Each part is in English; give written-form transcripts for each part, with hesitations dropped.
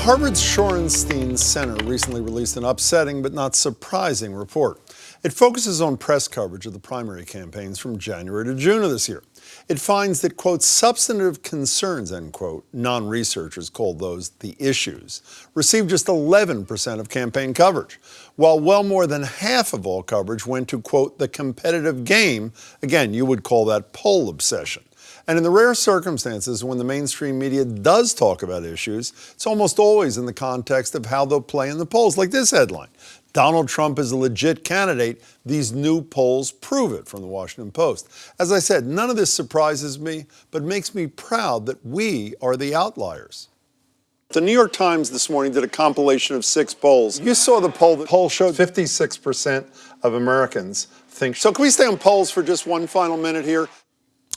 Harvard's Shorenstein Center recently released an upsetting but not surprising report. It focuses on press coverage of the primary campaigns from January to June of this year. It finds that, quote, substantive concerns, end quote, non-researchers call those the issues, received just 11% of campaign coverage, while well more than half of all coverage went to, quote, the competitive game. Again, you would call that poll obsession. And in the rare circumstances when the mainstream media does talk about issues, it's almost always in the context of how they'll play in the polls, like this headline: Donald Trump is a legit candidate. These new polls prove it, from the Washington Post. As I said, none of this surprises me, but makes me proud that we are the outliers. The New York Times this morning did a compilation of 6 polls. You saw the poll. The poll showed 56% of Americans think. So can we stay on polls for just one final minute here?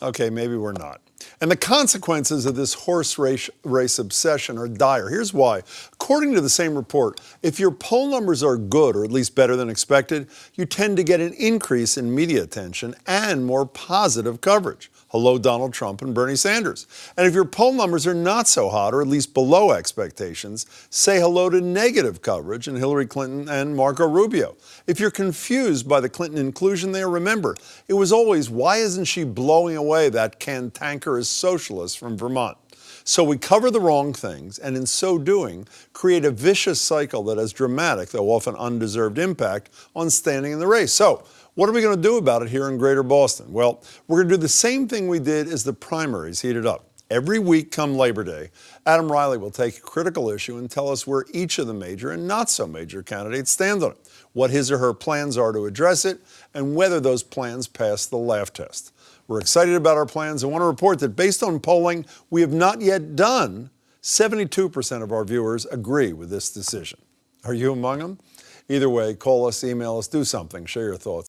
Okay, maybe we're not. And the consequences of this horse race obsession are dire. Here's why. According to the same report, if your poll numbers are good, or at least better than expected, you tend to get an increase in media attention and more positive coverage. Hello, Donald Trump and Bernie Sanders. And if your poll numbers are not so hot, or at least below expectations, say hello to negative coverage and Hillary Clinton and Marco Rubio. If you're confused by the Clinton inclusion there, remember, it was always, why isn't she blowing away that cantankerous socialist from Vermont? So we cover the wrong things, and in so doing, create a vicious cycle that has dramatic, though often undeserved, impact on standing in the race. So what are we going to do about it here in Greater Boston? Well, we're going to do the same thing we did as the primaries heated up. Every week come Labor Day, Adam Riley will take a critical issue and tell us where each of the major and not so major candidates stand on it, what his or her plans are to address it, and whether those plans pass the laugh test. We're excited about our plans and want to report that based on polling we have not yet done, 72% of our viewers agree with this decision. Are you among them? Either way, call us, email us, do something, share your thoughts.